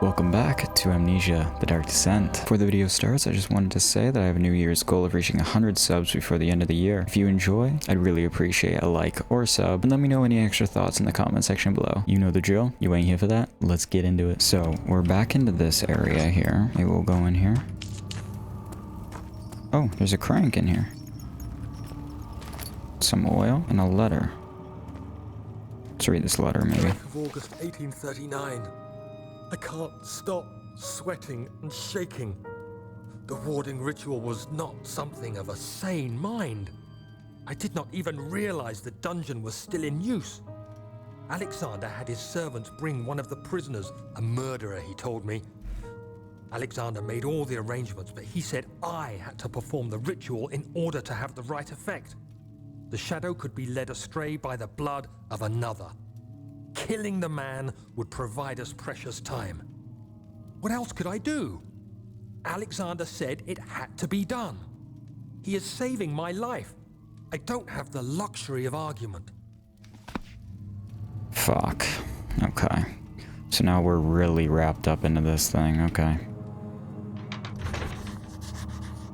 Welcome back to Amnesia, The Dark Descent. Before the video starts, I just wanted to say that I have a New Year's goal of reaching 100 subs before the end of the year. If you enjoy, I'd really appreciate a like or a sub, and let me know any extra thoughts in the comment section below. You know the drill, you ain't here for that, let's get into it. So, we're back into this area here. Maybe we'll go in here. Oh, there's a crank in here. Some oil and a letter. Let's read this letter, maybe. 9th of August 1839. I can't stop sweating and shaking. The warding ritual was not something of a sane mind. I did not even realize the dungeon was still in use. Alexander had his servants bring one of the prisoners, a murderer, he told me. Alexander made all the arrangements, but he said I had to perform the ritual in order to have the right effect. The shadow could be led astray by the blood of another. Killing the man would provide us precious time. What else could I do? Alexander said it had to be done. He is saving my life. I don't have the luxury of argument. Fuck. Okay. So now we're really wrapped up into this thing. Okay.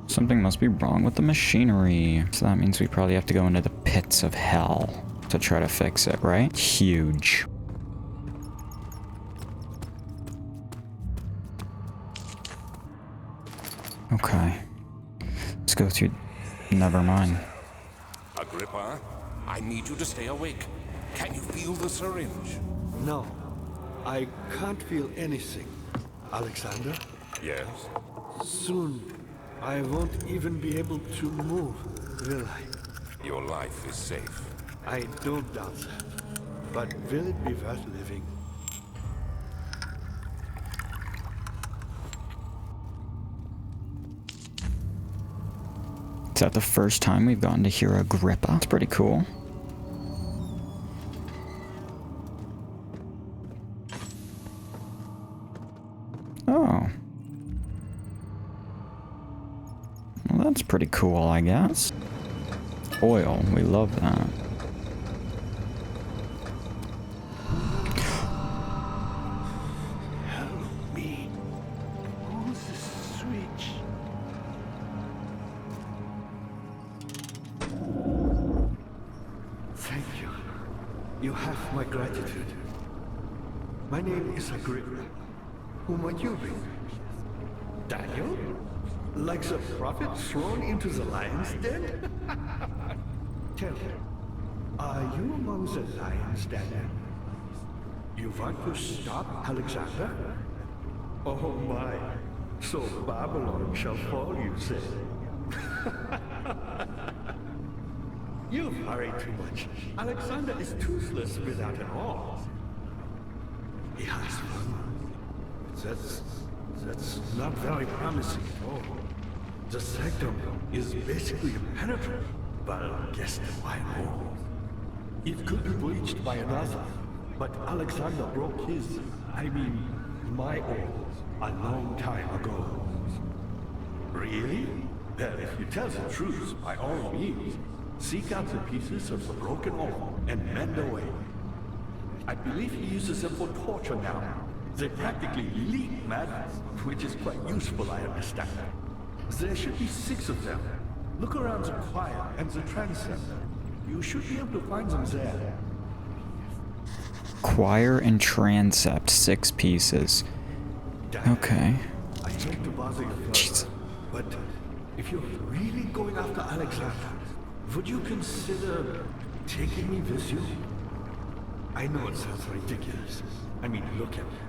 Something must be wrong with the machinery. So that means we probably have to go into the pits of hell to try to fix it, right? Huge. Okay. Let's go through... Never mind. Agrippa, I need you to stay awake. Can you feel the syringe? No, I can't feel anything. Alexander? Yes? Soon, I won't even be able to move, will I? Your life is safe. I don't doubt that. But will it be worth living? Is that the first time we've gotten to hear Agrippa? It's pretty cool. Oh. Well, that's pretty cool, I guess. Oil, we love that. Help me. Who's the switch? Thank you. You have my gratitude. My name is Agrippa. Who might you be? Daniel? Like the prophet thrown into the lion's den? Tell me, are you among the lions, Daniel? You want to stop Alexander? Oh my, so Babylon shall fall, you say? You worry too much. Alexander is toothless without an arm. He has one. That's not very promising at all. The sanctum is basically impenetrable, but guess why more? It could be breached by another, but Alexander broke his, my own, a long time ago. Really? Well, if you tell the truth, by all means, seek out the pieces of the broken oar and mend away. I believe he uses them for torture now. They practically leak madness, which is quite useful, I understand. There should be 6 of them. Look around the choir and the transept. You should be able to find them there. Choir and transept, 6 pieces. Okay. I hate to bother you further, but if you're really going after Alexander, would you consider taking me with you? I know it sounds ridiculous. Look at me.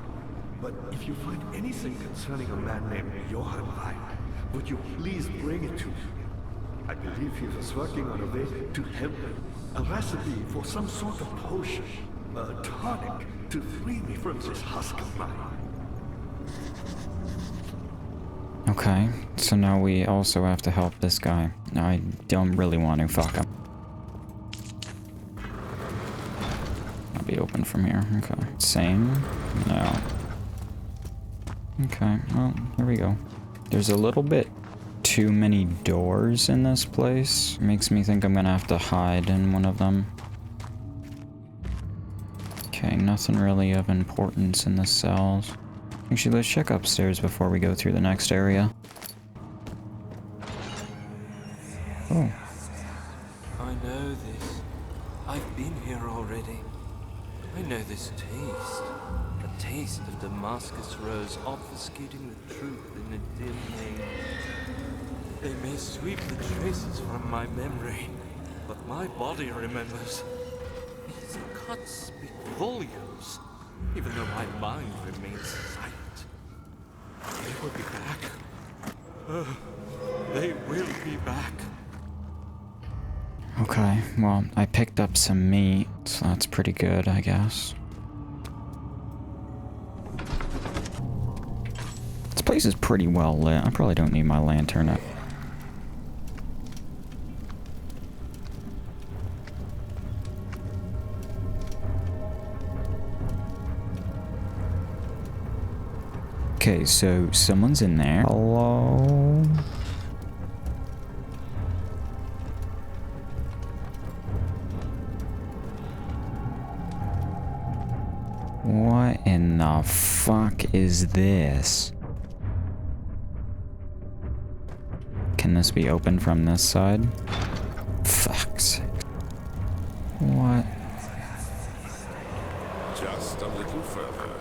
But if you find anything concerning a man named Johann Wein, would you please bring it to me? I believe he was working on a way to help me. A recipe for some sort of potion, a tonic, to free me from this husk of mine. Okay, so now we also have to help this guy. I don't really want to. Fuck him. I'll be open from here. Okay. Same? No. Okay, well, here we go. There's a little bit too many doors in this place. Makes me think I'm gonna have to hide in one of them. Okay, nothing really of importance in the cells. Actually, let's check upstairs before we go through the next area. Oh. I know this. I've been here already. I know this taste. The taste of Damascus rose obfuscating the truth in a dim haze. They may sweep the traces from my memory, but my body remembers. These cuts speak volumes, even though my mind remains silent. They will be back. They will be back. Okay, well, I picked up some meat, so that's pretty good, I guess. This place is pretty well lit. I probably don't need my lantern up. Okay, so someone's in there. Hello? What in the fuck is this? Can this be opened from this side? Fuck's sake. What? Just a little further.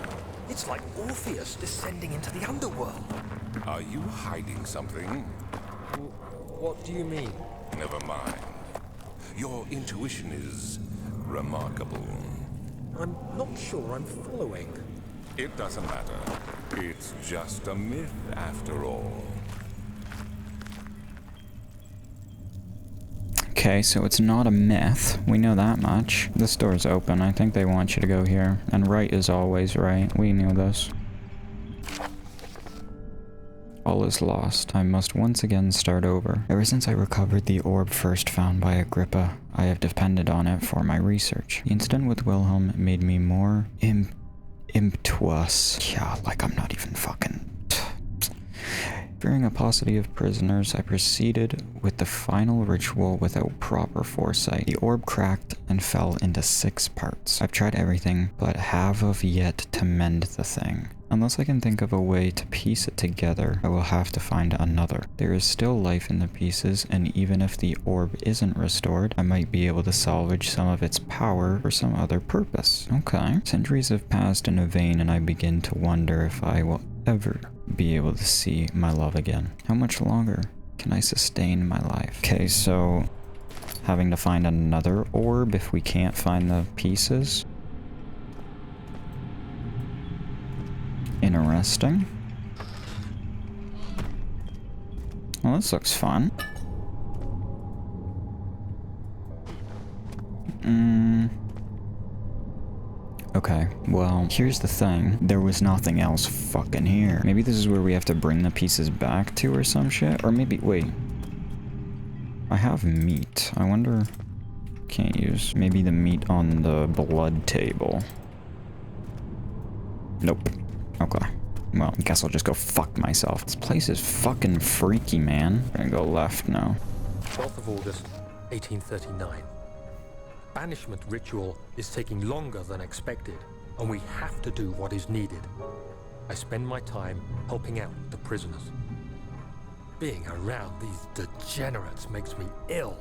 It's like Orpheus descending into the underworld. Are you hiding something? What do you mean? Never mind. Your intuition is remarkable. I'm not sure I'm following. It doesn't matter. It's just a myth after all. Okay, so it's not a myth. We know that much. This door's open. I think they want you to go here. And right is always right. We knew this. All is lost. I must once again start over. Ever since I recovered the orb first found by Agrippa, I have depended on it for my research. The incident with Wilhelm made me more impetuous. Yeah, like I'm not even fucking... Fearing a paucity of prisoners, I proceeded with the final ritual without proper foresight. The orb cracked and fell into 6 parts. I've tried everything, but have yet to mend the thing. Unless I can think of a way to piece it together, I will have to find another. There is still life in the pieces, and even if the orb isn't restored, I might be able to salvage some of its power for some other purpose. Okay. Centuries have passed in a vain, and I begin to wonder if I will ever be able to see my love again. How much longer can I sustain my life? Okay, so having to find another orb if we can't find the pieces. Interesting. Well, this looks fun. Okay, well, here's the thing. There was nothing else fucking here. Maybe this is where we have to bring the pieces back to or some shit? Or maybe, wait. I have meat. I wonder... Can't use. Maybe the meat on the blood table. Nope. Okay. Well, I guess I'll just go fuck myself. This place is fucking freaky, man. I'm gonna go left now. 12th of August, 1839. Banishment ritual is taking longer than expected, and we have to do what is needed. I spend my time helping out the prisoners. Being around these degenerates makes me ill.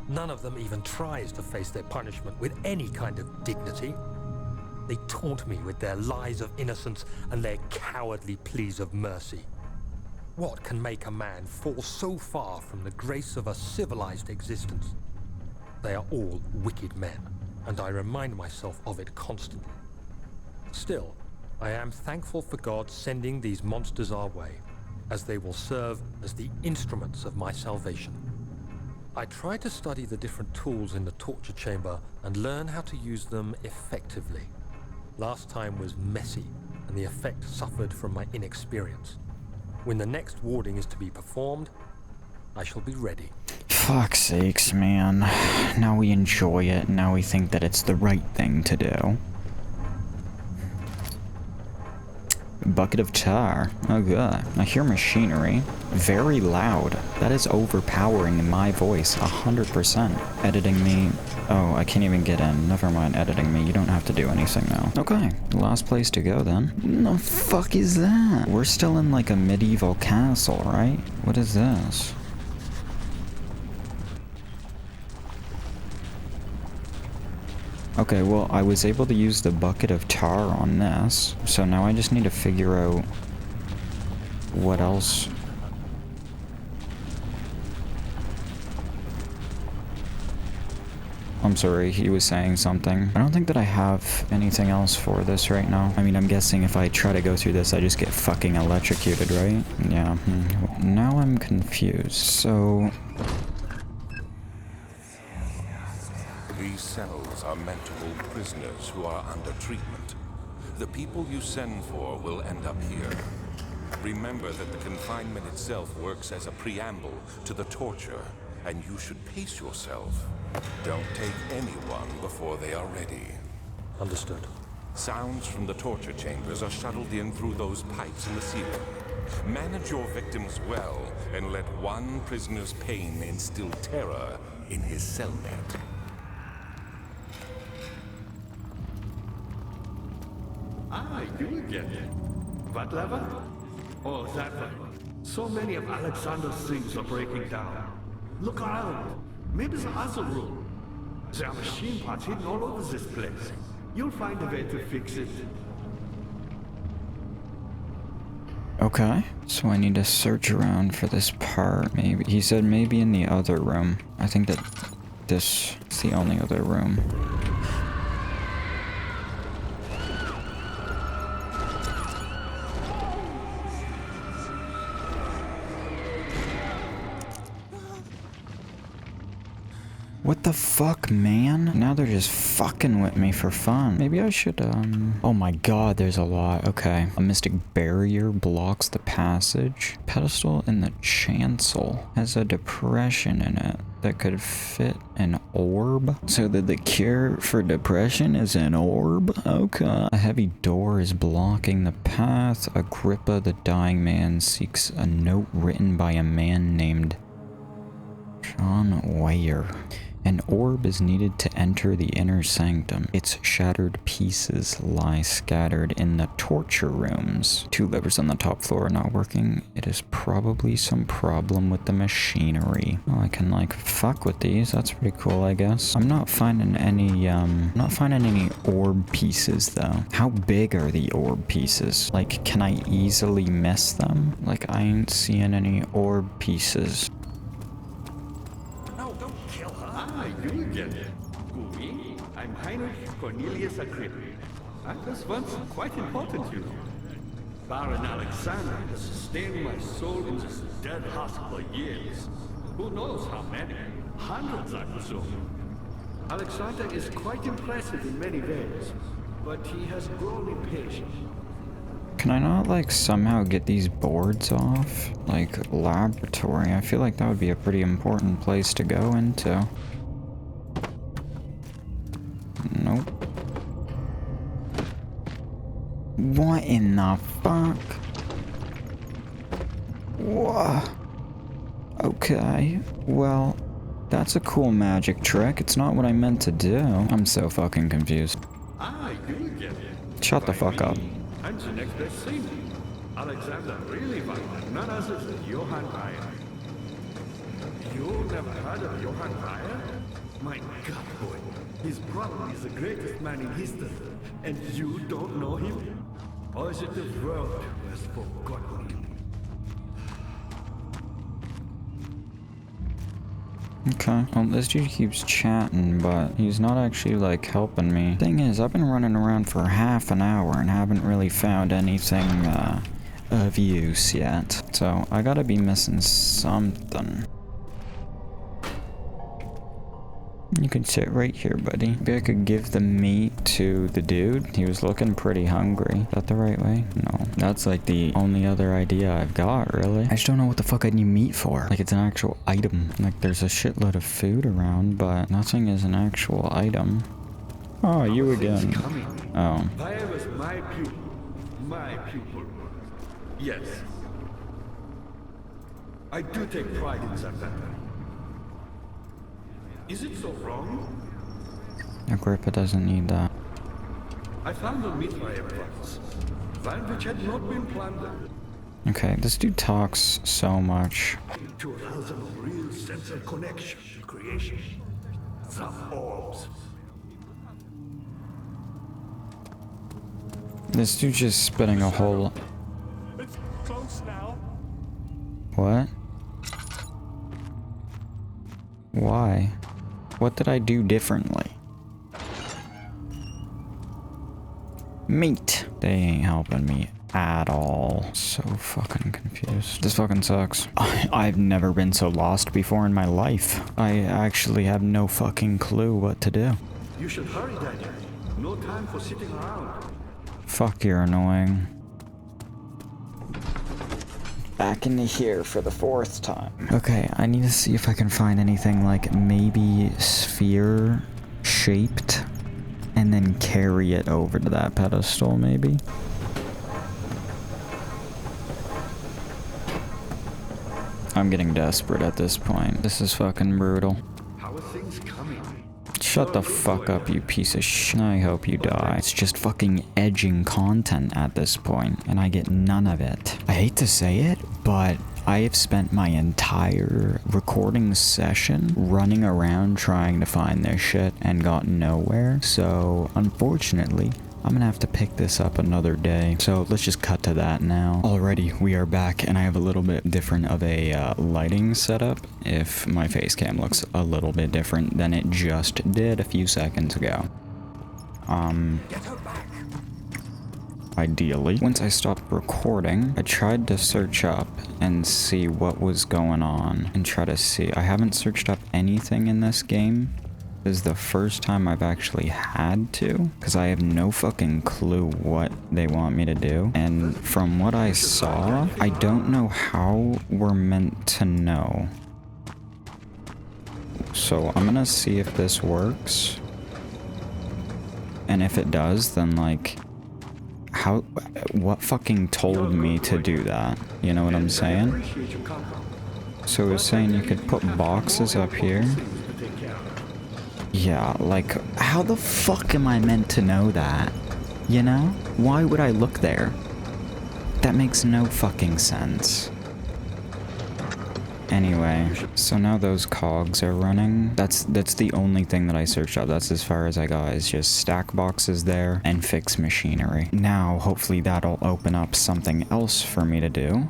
None of them even tries to face their punishment with any kind of dignity. They taunt me with their lies of innocence and their cowardly pleas of mercy. What can make a man fall so far from the grace of a civilized existence? They are all wicked men, and I remind myself of it constantly. Still, I am thankful for God sending these monsters our way, as they will serve as the instruments of my salvation. I try to study the different tools in the torture chamber and learn how to use them effectively. Last time was messy, and the effect suffered from my inexperience. When the next warding is to be performed, I shall be ready. Fuck's sakes, man. Now we enjoy it, now we think that it's the right thing to do. bucket of tar. Oh god. I hear machinery. Very loud. That is overpowering my voice 100%. Editing me. Oh, I can't even get in. Never mind editing me. You don't have to do anything now. Okay, last place to go then. What the fuck is that? We're still in like a medieval castle, right? What is this? Okay, well, I was able to use the bucket of tar on this, so now I just need to figure out what else. I'm sorry, he was saying something. I don't think that I have anything else for this right now. I mean, I'm guessing if I try to go through this, I just get fucking electrocuted, right? Yeah. Now I'm confused. So... These cells are meant to hold prisoners who are under treatment. The people you send for will end up here. Remember that the confinement itself works as a preamble to the torture, and you should pace yourself. Don't take anyone before they are ready. Understood. Sounds from the torture chambers are shuttled in through those pipes in the ceiling. Manage your victims well, and let one prisoner's pain instill terror in his cellmate. Ah, you again. What lever? Oh, that one. So many of Alexander's things are breaking down. Look around. Maybe the other room. There are machine parts hidden all over this place. You'll find a way to fix it. Okay, so I need to search around for this part. Maybe he said maybe in the other room. I think that this is the only other room. What the fuck, man? Now they're just fucking with me for fun. Maybe I should, Oh my god, there's a lot. Okay. A mystic barrier blocks the passage. Pedestal in the chancel has a depression in it that could fit an orb. So that the cure for depression is an orb? Okay. A heavy door is blocking the path. Agrippa, the dying man, seeks a note written by a man named John Weyer. An orb is needed to enter the inner sanctum. Its shattered pieces lie scattered in the torture rooms. 2 levers on the top floor are not working. It is probably some problem with the machinery. Oh, I can like fuck with these. That's pretty cool, I guess. I'm not finding any orb pieces though. How big are the orb pieces? Like, can I easily miss them? Like, I ain't seeing any orb pieces. You again. Who, me? I'm Heinrich Cornelius Agrippa. I was once quite important, you know. Baron Alexander has sustained my soul in this dead husk for years. Who knows how many? Hundreds, I presume. Alexander is quite impressive in many ways, but he has grown impatient. Can I not, like, somehow get these boards off? Like, laboratory. I feel like that would be a pretty important place to go into. Nope. What in the fuck? Whoa. Okay. Well, that's a cool magic trick. It's not what I meant to do. I'm so fucking confused. Ah, you again. Shut the fuck up. I'm the next best thing. Alexander really wanted none other than Johann Weyer. You never heard of Johann Weyer? My God, boy. He's probably the greatest man in history. And you don't know him? Or is it the world who has forgotten him? Okay. Well, this dude keeps chatting, but he's not actually, like, helping me. Thing is, I've been running around for half an hour and haven't really found anything, of use yet. So, I gotta be missing something. You can sit right here, buddy. Maybe I could give the meat to the dude. He was looking pretty hungry. Is that the right way? No. That's like the only other idea I've got, really. I just don't know what the fuck I need meat for. Like, it's an actual item. Like, there's a shitload of food around, but nothing is an actual item. Oh, you again. Oh. Weyer was my pupil. My pupil. Yes. I do take pride in that. Is it so wrong? Agrippa doesn't need that. I found a Mithraean once, one which had not been plundered. Okay, this dude talks so much. To allow them a real sense of connection to creation. The orbs. This dude's just spitting a whole... It's close now. What? Why? What did I do differently? Meat. They ain't helping me at all. So fucking confused. This fucking sucks. I've never been so lost before in my life. I actually have no fucking clue what to do. You should hurry, Daniel. No time for sitting around. Fuck, you're annoying. Back into here for the 4th time. Okay, I need to see if I can find anything like maybe sphere shaped and then carry it over to that pedestal maybe. I'm getting desperate at this point. This is fucking brutal. How are things coming? Shut the fuck up, you piece of shit. I hope you die. It's just fucking edging content at this point, and I get none of it. I hate to say it, but I have spent my entire recording session running around trying to find this shit and got nowhere. So, unfortunately, I'm gonna have to pick this up another day. So let's just cut to that now. Alrighty, we are back, and I have a little bit different of a lighting setup. If my face cam looks a little bit different than it just did a few seconds ago. Ideally, once I stopped recording, I tried to search up and see what was going on and try to see. I haven't searched up anything in this game. This is the first time I've actually had to, because I have no fucking clue what they want me to do. And from what I saw, I don't know how we're meant to know. So I'm gonna see if this works. And if it does, then like, what fucking told me to do that? You know what I'm saying? So it was saying you could put boxes up here. Yeah, like, how the fuck am I meant to know that? You know? Why would I look there? That makes no fucking sense. Anyway, so now those cogs are running. That's the only thing that I searched up. That's as far as I got, is just stack boxes there and fix machinery. Now, hopefully that'll open up something else for me to do.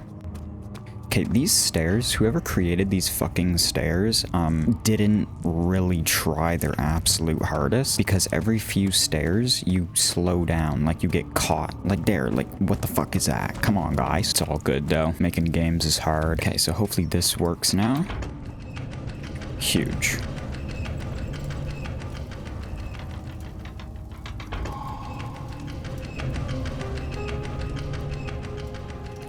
Okay, these stairs, whoever created these fucking stairs, didn't really try their absolute hardest, because every few stairs, you slow down, like you get caught. Like there, like what the fuck is that? Come on, guys. It's all good though. Making games is hard. Okay, so hopefully this works now. Huge.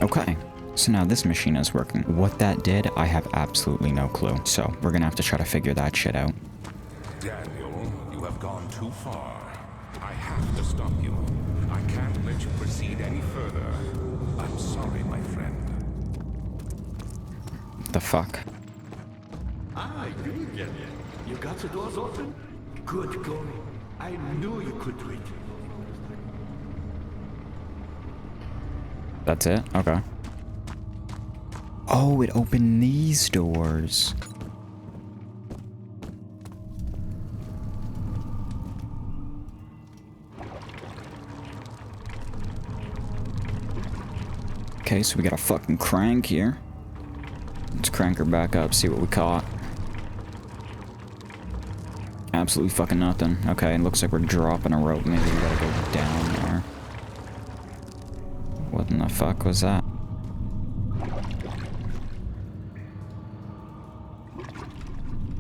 Okay. So now this machine is working. What that did, I have absolutely no clue. So we're gonna have to try to figure that shit out. Daniel, you have gone too far. I have to stop you. I can't let you proceed any further. I'm sorry, my friend. The fuck? Ah, you get it. You got the doors open? Good going. I knew you could do it. That's it? Okay. Oh, it opened these doors. Okay, so we got a fucking crank here. Let's crank her back up, see what we caught. Absolutely fucking nothing. Okay, it looks like we're dropping a rope. Maybe we gotta go down there. What in the fuck was that?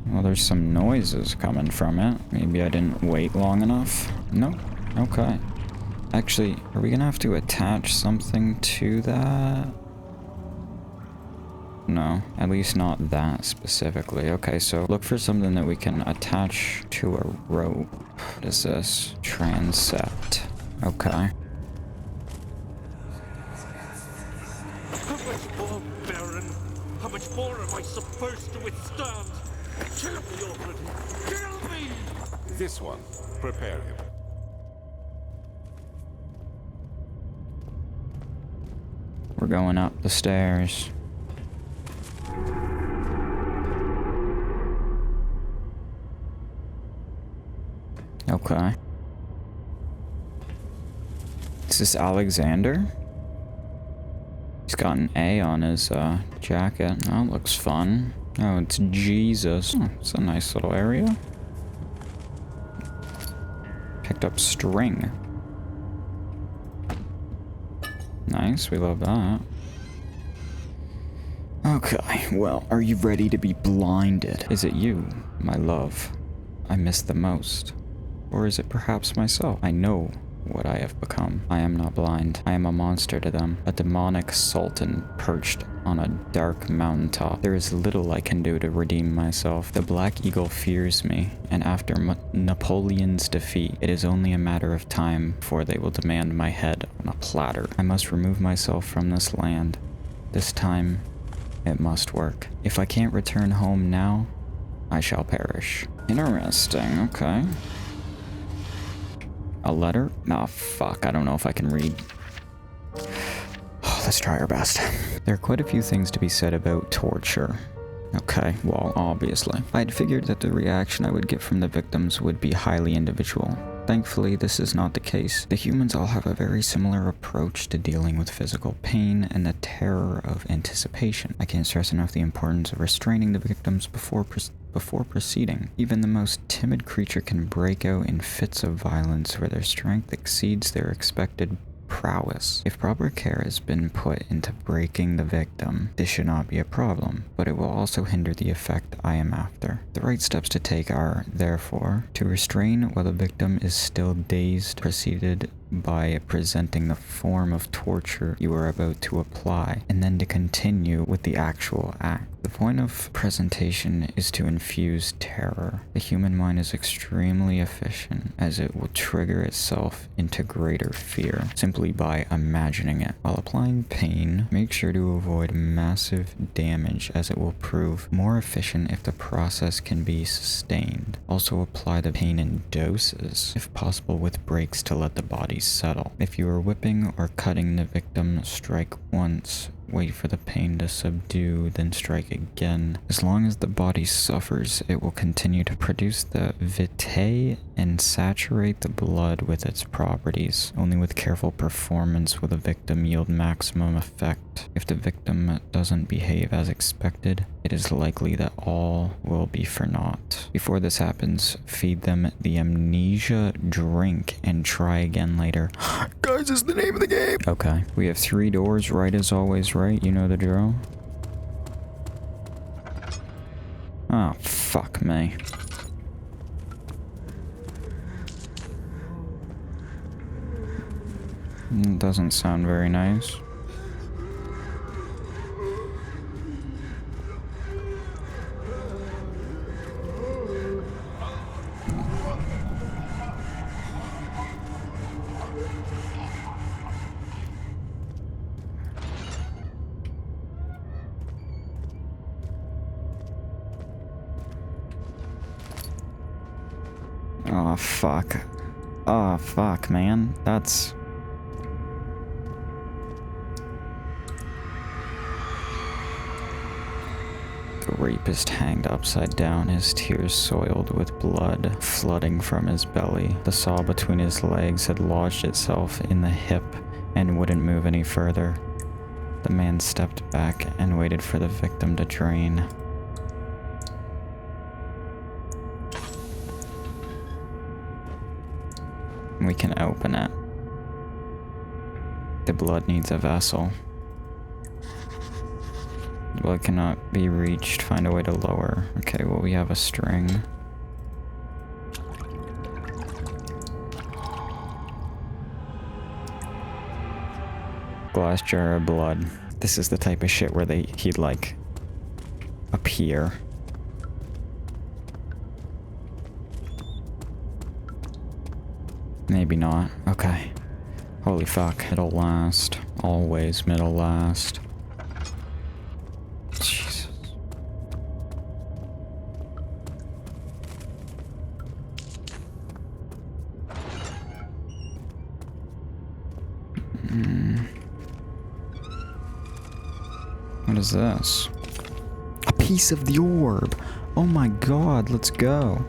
Well, there's some noises coming from it. Maybe I didn't wait long enough. Nope. Okay. Actually, are we gonna have to attach something to that? No, at least not that specifically. Okay, so look for something that we can attach to a rope. What is this? Transept. Okay. How much more, Baron? How much more am I supposed to withstand? Kill me already! Kill me! This one. Prepare him. We're going up the stairs. Okay. Is this Alexander? He's got an A on his jacket. Oh, looks fun. Oh, it's Jesus. Oh, it's a nice little area. Picked up string. Nice, we love that. Okay, well, are you ready to be blinded? Is it you, my love, I miss the most? Or is it perhaps myself? I know what I have become. I am not blind. I am a monster to them. A demonic sultan perched on a dark mountaintop. There is little I can do to redeem myself. The Black Eagle fears me, and after Napoleon's defeat, it is only a matter of time before they will demand my head on a platter. I must remove myself from this land. This time, it must work. If I can't return home now, I shall perish. Interesting, okay. A letter? Oh, fuck, I don't know if I can read. Let's try our best. There are quite a few things to be said about torture. Okay, well, obviously. I had figured that the reaction I would get from the victims would be highly individual. Thankfully, this is not the case. The humans all have a very similar approach to dealing with physical pain and the terror of anticipation. I can't stress enough the importance of restraining the victims before proceeding. Even the most timid creature can break out in fits of violence where their strength exceeds their expected prowess. If proper care has been put into breaking the victim, this should not be a problem, but it will also hinder the effect I am after. The right steps to take are, therefore, to restrain while the victim is still dazed, preceded by presenting the form of torture you are about to apply, and then to continue with the actual act. The point of presentation is to infuse terror. The human mind is extremely efficient, as it will trigger itself into greater fear simply by imagining it. While applying pain, make sure to avoid massive damage, as it will prove more efficient if the process can be sustained. Also apply the pain in doses, if possible with breaks to let the body settle. If you are whipping or cutting the victim, strike once, wait for the pain to subdue, then strike again. As long as the body suffers, it will continue to produce the vitae and saturate the blood with its properties. Only with careful performance will the victim yield maximum effect. If the victim doesn't behave as expected, it is likely that all will be for naught. Before this happens, feed them the Amnesia drink and try again later. Guys, this is the name of the game! Okay, we have 3 doors, right as always, right? You know the drill. Oh, fuck me. Doesn't sound very nice. Oh, fuck. Oh, fuck, man. That's... The rapist hanged upside down, his tears soiled with blood flooding from his belly. The saw between his legs had lodged itself in the hip and wouldn't move any further. The man stepped back and waited for the victim to drain. We can open it. The blood needs a vessel. The blood cannot be reached. Find a way to lower. Okay, well, we have a string. Glass jar of blood. This is the type of shit where he'd like appear. Maybe not. Okay. Holy fuck. Middle last. Always middle last. What is this? A piece of the orb! Oh my god, let's go.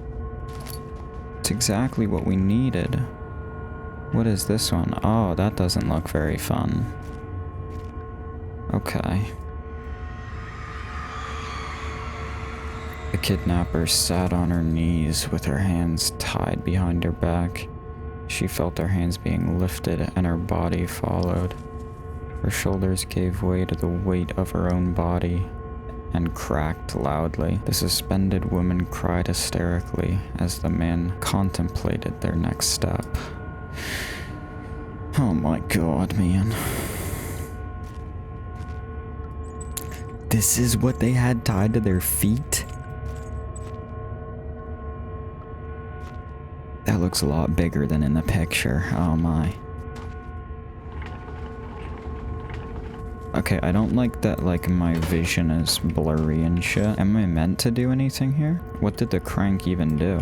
It's exactly what we needed. What is this one? Oh, that doesn't look very fun. Okay. The kidnapper sat on her knees with her hands tied behind her back. She felt her hands being lifted and her body followed. Her shoulders gave way to the weight of her own body and cracked loudly. The suspended woman cried hysterically as the man contemplated their next step. Oh my god, man. This is what they had tied to their feet? That looks a lot bigger than in the picture. Oh my. Okay, I don't like that, like, my vision is blurry and shit. Am I meant to do anything here? What did the crank even do?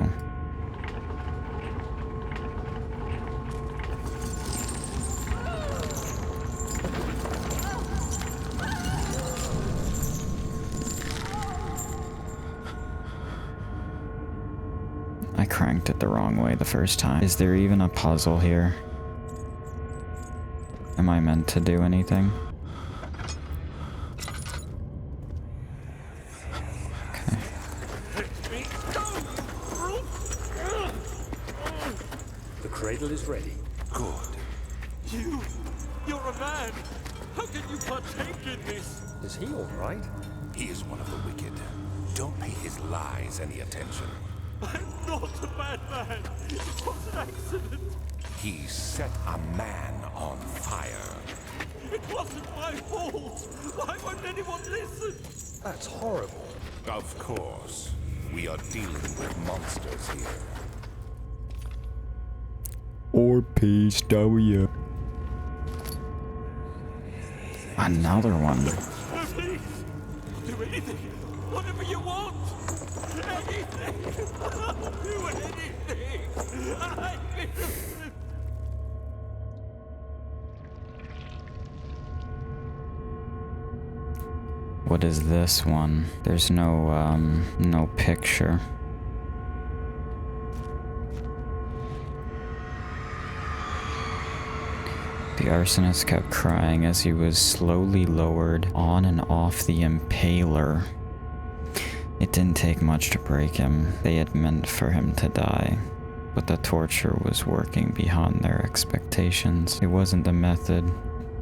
I cranked it the wrong way the first time. Is there even a puzzle here? Am I meant to do anything? Okay. The cradle is ready. Good. You're a man! How can you partake in this? Is he all right? He is one of the wicked. Don't pay his lies any attention. I'm not a bad man! It was an accident! He set a man on fire. It wasn't my fault! Why won't anyone listen? That's horrible. Of course. We are dealing with monsters here. Or page W. Another one. Please! Do anything! Whatever you want! Anything! I'll do anything! What is this one? There's no picture. The arsonist kept crying as he was slowly lowered on and off the impaler. It didn't take much to break him. They had meant for him to die. But the torture was working beyond their expectations. It wasn't the method.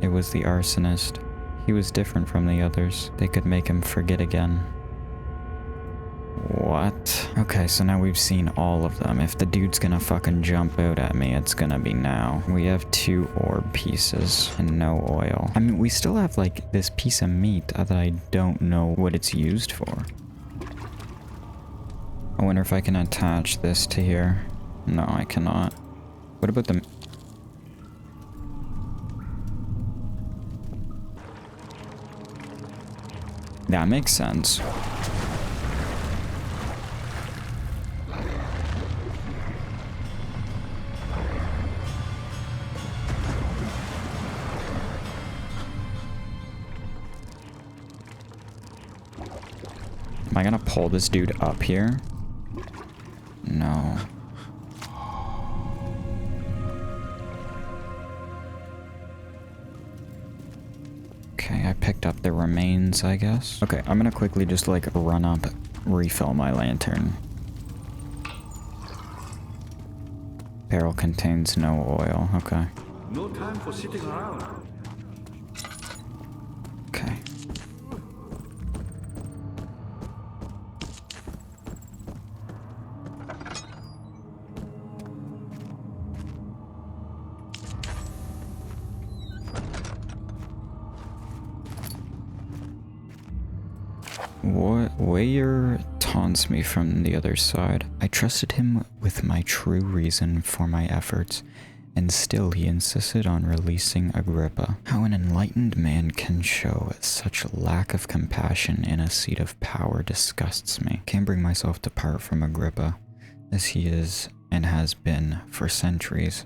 It was the arsonist. He was different from the others. They could make him forget again. What? Okay, so now we've seen all of them. If the dude's gonna fucking jump out at me, it's gonna be now. We have 2 orb pieces and no oil. I mean, we still have, like, this piece of meat that I don't know what it's used for. I wonder if I can attach this to here. No, I cannot. What about the... That makes sense. Am I gonna pull this dude up here? No. Okay, I picked up the remains, I guess. Okay, I'm gonna quickly just, like, run up, refill my lantern. Barrel contains no oil. Okay. No time for sitting around. Okay. What? Wayer taunts me from the other side. I trusted him with my true reason for my efforts, and still he insisted on releasing Agrippa. How an enlightened man can show such lack of compassion in a seat of power disgusts me. Can't bring myself to part from Agrippa, as he is and has been for centuries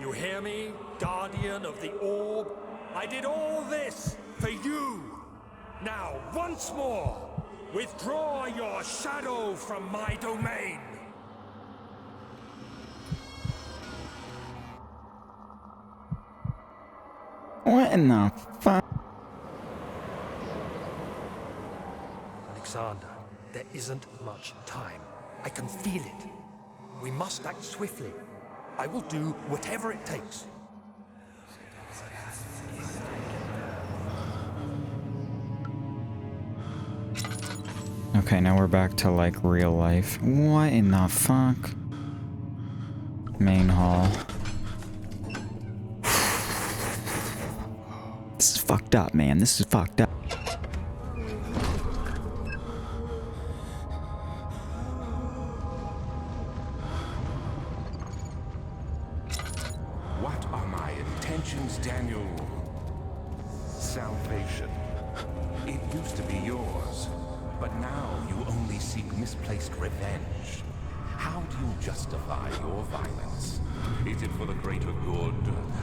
You hear me, Guardian of the Orb? I did all this for you. Now, once more, withdraw your shadow from my domain. What in the fuck? Alexander, there isn't much time. I can feel it. We must act swiftly. I will do whatever it takes. Okay, now we're back to like real life. What in the fuck? Main hall. This is fucked up, man. This is fucked up. What are my intentions, Daniel? Salvation. It used to be yours, but now you only seek misplaced revenge. How do you justify your violence? Is it for the greater good?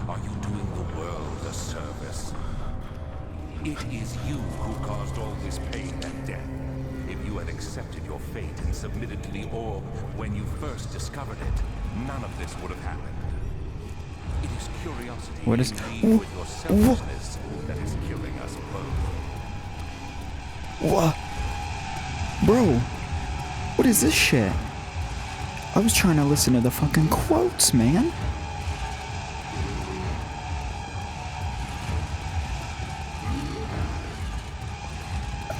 Are you doing the world a service? It is you who caused all this pain and death. If you had accepted your fate and submitted to the orb when you first discovered it, none of this would have happened. It is curiosity What is- in league with your selfishness that is killing us both. What? Bro, what is this shit? I was trying to listen to the fucking quotes, man.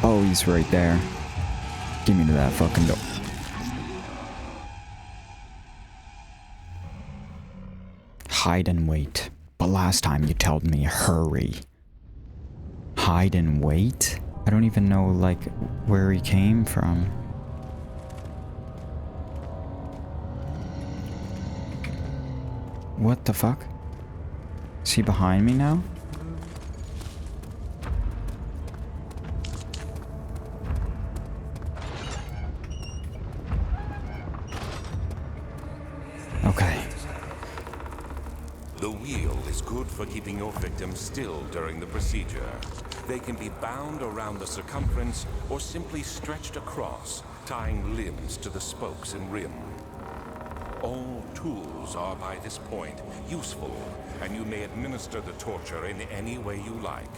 Oh, he's right there. Give me to that fucking door. Hide and wait. But last time you told me hurry. Hide and wait? I don't even know, like, where he came from. What the fuck? Is he behind me now? Okay. The wheel is good for keeping your victims still during the procedure. They can be bound around the circumference or simply stretched across, tying limbs to the spokes and rim. All tools are by this point useful, and you may administer the torture in any way you like.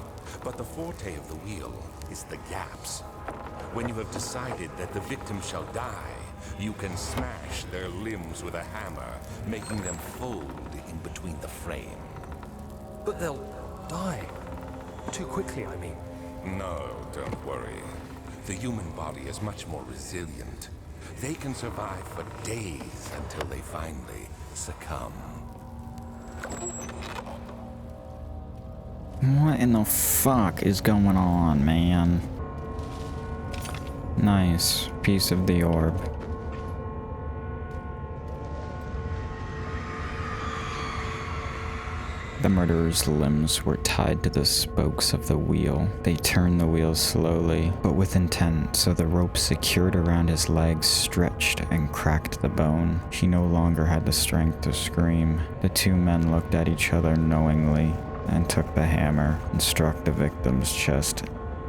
But the forte of the wheel is the gaps. When you have decided that the victim shall die, you can smash their limbs with a hammer, making them fold in between the frame. But they'll die. Too quickly, I mean. No, don't worry. The human body is much more resilient. They can survive for days until they finally succumb. What in the fuck is going on, man? Nice piece of the orb. The murderer's limbs were tied to the spokes of the wheel. They turned the wheel slowly, but with intent, so the rope secured around his legs stretched and cracked the bone. He no longer had the strength to scream. The two men looked at each other knowingly and took the hammer and struck the victim's chest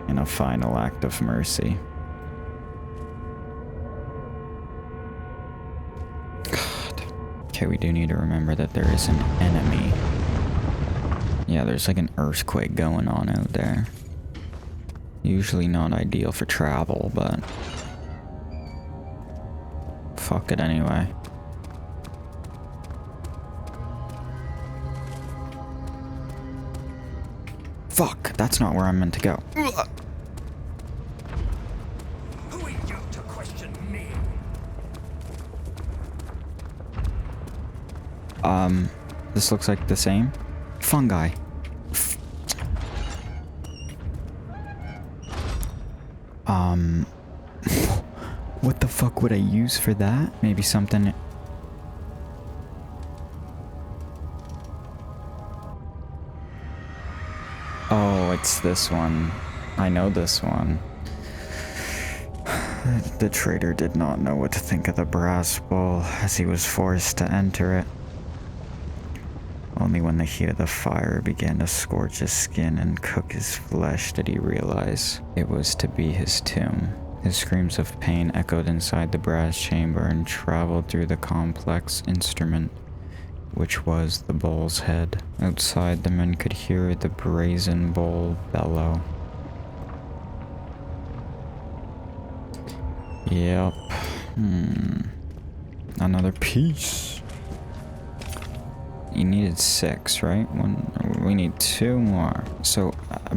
in a final act of mercy. God. Okay, we do need to remember that there is an enemy. Yeah, there's like an earthquake going on out there. Usually not ideal for travel, but fuck it anyway. Fuck, that's not where I'm meant to go. Ugh. Who are you to question me? This looks like the same. Fungi. What the fuck would I use for that? Maybe something... Oh, it's this one. I know this one. The traitor did not know what to think of the brass bowl as he was forced to enter it. Only when the heat of the fire began to scorch his skin and cook his flesh did he realize it was to be his tomb. His screams of pain echoed inside the brass chamber and traveled through the complex instrument, which was the bull's head. Outside, the men could hear the brazen bull bellow. Yep. Another piece. You needed 6, right? We need 2 more. So,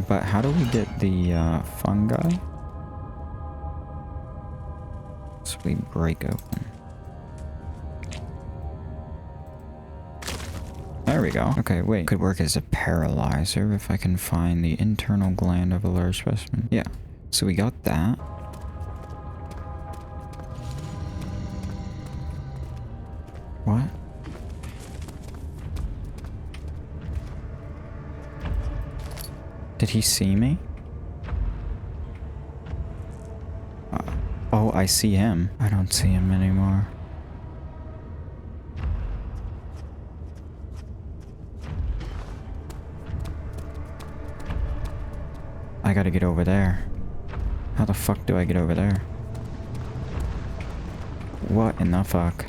but how do we get the fungi? So we break open. There we go. Okay, wait. Could work as a paralyzer if I can find the internal gland of a large specimen. Yeah. So we got that. What? Did he see me? Oh, I see him. I don't see him anymore. I gotta get over there. How the fuck do I get over there? What in the fuck?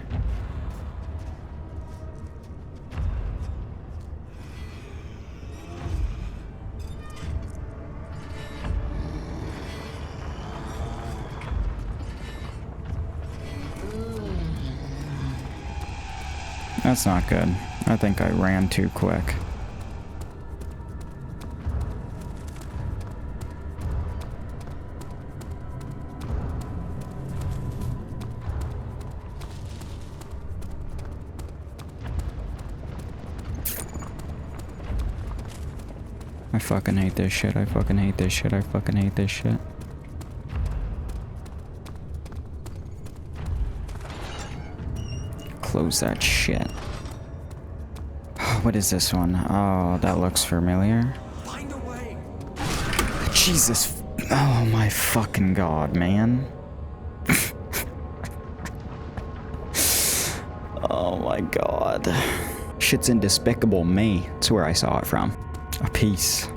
That's not good. I think I ran too quick. I fucking hate this shit. I fucking hate this shit. I fucking hate this shit. Close that shit. What is this one? Oh, that looks familiar. Find a way. Jesus. Oh my fucking god, man. Oh my god. Shit's in Despicable Me. That's where I saw it from. A piece.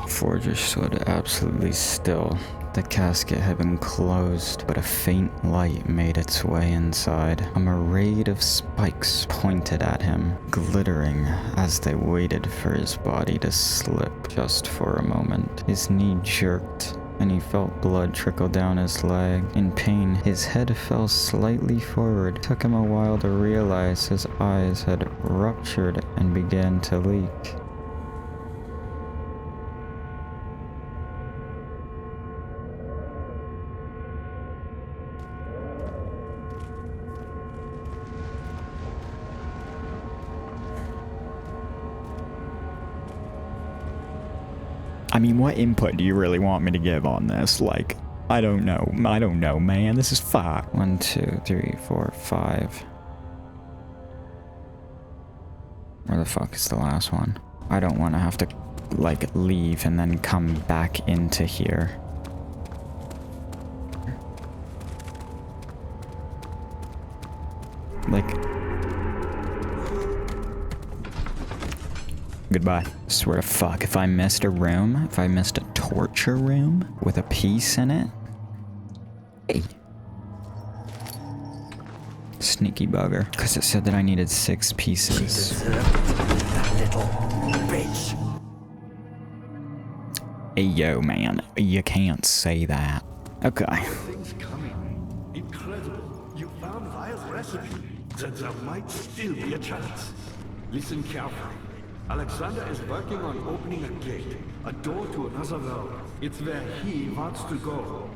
Forger stood absolutely still. The casket had been closed, but a faint light made its way inside. A myriad of spikes pointed at him, glittering as they waited for his body to slip just for a moment. His knee jerked, and he felt blood trickle down his leg. In pain, his head fell slightly forward. It took him a while to realize his eyes had ruptured and began to leak. I mean, what input do you really want me to give on this? Like, I don't know. I don't know, man. This is 5. 1, 2, 3, 4, 5. Where the fuck is the last one? I don't want to have to, like, leave and then come back into here. Like... Goodbye. Swear to fuck, if I missed a room, if I missed a torture room with a piece in it. Hey. Sneaky bugger. Because it said that I needed 6 pieces. That little bitch. Hey yo, man. You can't say that. Okay. Things coming. Incredible. You found Vile's recipe. Then there might still be a chance. Listen carefully. Alexander is working on opening a gate, a door to another world. It's where he wants to go.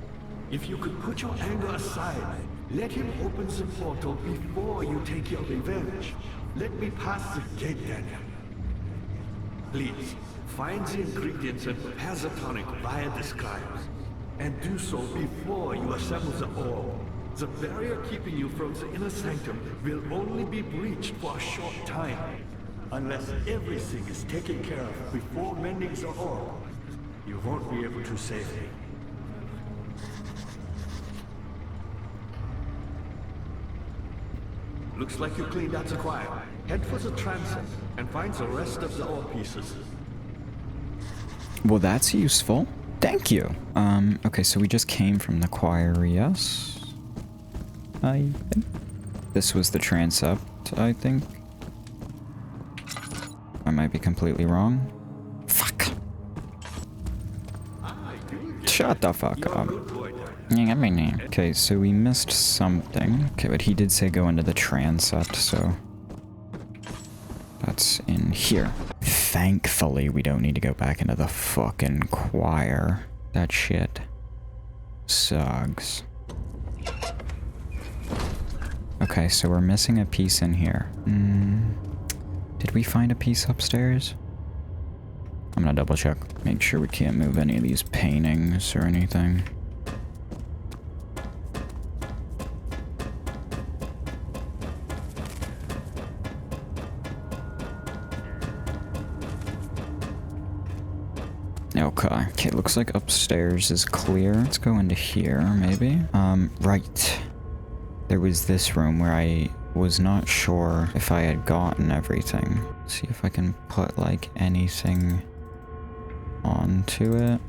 If you could put your anger aside, let him open the portal before you take your revenge. Let me pass the gate, Daniel. Please, find the ingredients and prepare the tonic Vile describes. And do so before you assemble the orb. The barrier keeping you from the inner sanctum will only be breached for a short time. Unless everything is taken care of before mending the orb, you won't be able to save me. Looks like you cleaned out the choir. Head for the transept and find the rest of the ore pieces. Well, that's useful. Thank you. Okay, so we just came from the choir, yes? I think this was the transept, I think. I might be completely wrong. Fuck. Shut the fuck up. Okay, so we missed something. Okay, but he did say go into the transept, so that's in here. Thankfully, we don't need to go back into the fucking choir. That shit sucks. Okay, so we're missing a piece in here. Did we find a piece upstairs? I'm gonna double check. Make sure we can't move any of these paintings or anything. Okay, looks like upstairs is clear. Let's go into here, maybe. Right. There was this room where I was not sure if I had gotten everything. Let's see if I can put, like, anything onto it.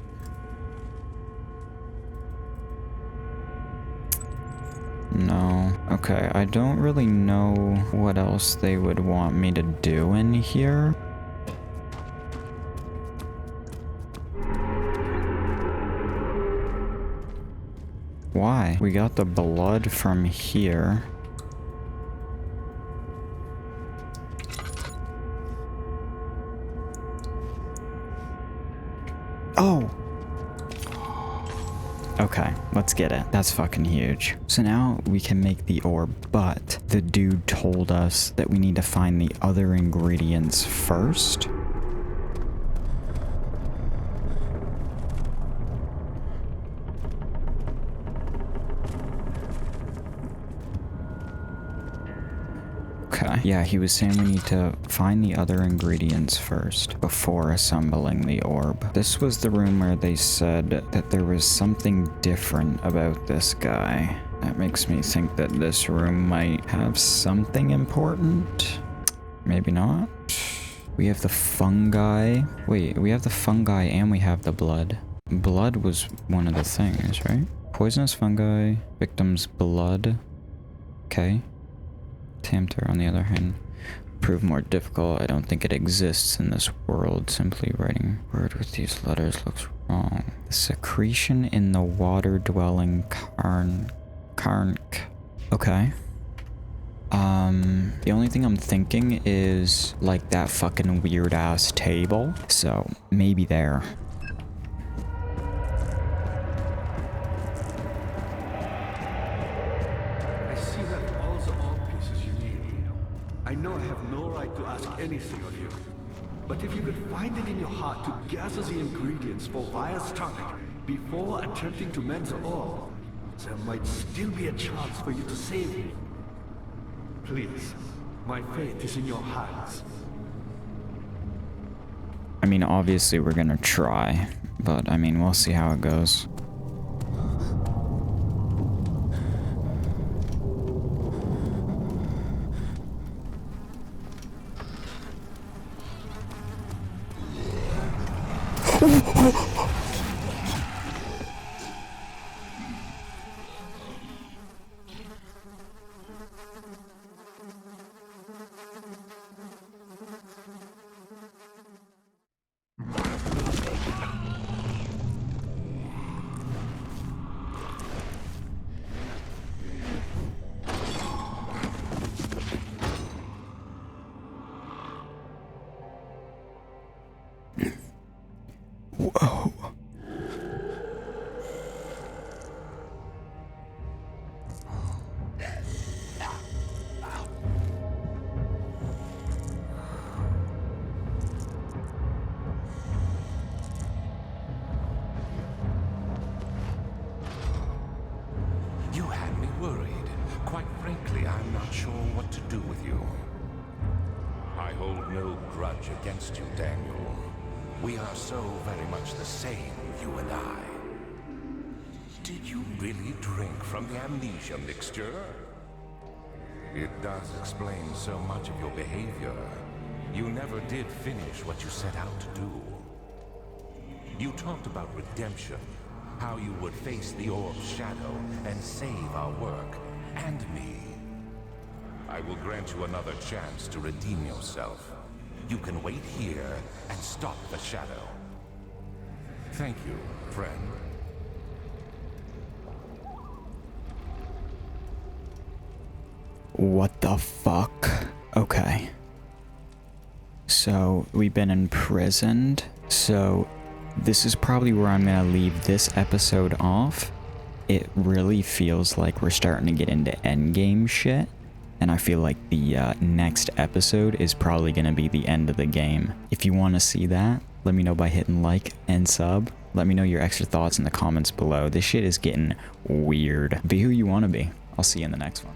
No. Okay, I don't really know what else they would want me to do in here. Why? We got the blood from here. Oh! Okay, let's get it. That's fucking huge. So now we can make the orb, but the dude told us that we need to find the other ingredients first. Okay. Yeah, he was saying we need to find the other ingredients first before assembling the orb. This was the room where they said that there was something different about this guy. That makes me think that this room might have something important. Maybe not. We have the fungi. Wait, we have the fungi and we have the blood. Blood was one of the things, right? Poisonous fungi, victim's blood. Okay. Tamter, on the other hand, prove more difficult. I don't think it exists in this world. Simply writing word with these letters looks wrong. The secretion in the water-dwelling carnk. Okay. The only thing I'm thinking is like that fucking weird-ass table. So maybe there. I know I have no right to ask anything of you, but if you could find it in your heart to gather the ingredients for Vire's tonic before attempting to mend the orb, there might still be a chance for you to save me. Please, my fate is in your hands. I mean, obviously we're gonna try, but I mean, we'll see how it goes. Whoa. You had me worried. Quite frankly, I'm not sure what to do with you. I hold no grudge against you, Daniel. We are so very much the same, you and I. Did you really drink from the amnesia mixture? It does explain so much of your behavior. You never did finish what you set out to do. You talked about redemption, how you would face the orb's shadow and save our work, and me. I will grant you another chance to redeem yourself. You can wait here and stop the shadow. Thank you, friend. What the fuck? Okay. So, we've been imprisoned. So, this is probably where I'm gonna leave this episode off. It really feels like we're starting to get into endgame shit. And I feel like the next episode is probably gonna be the end of the game. If you wanna see that, let me know by hitting like and sub. Let me know your extra thoughts in the comments below. This shit is getting weird. Be who you wanna be. I'll see you in the next one.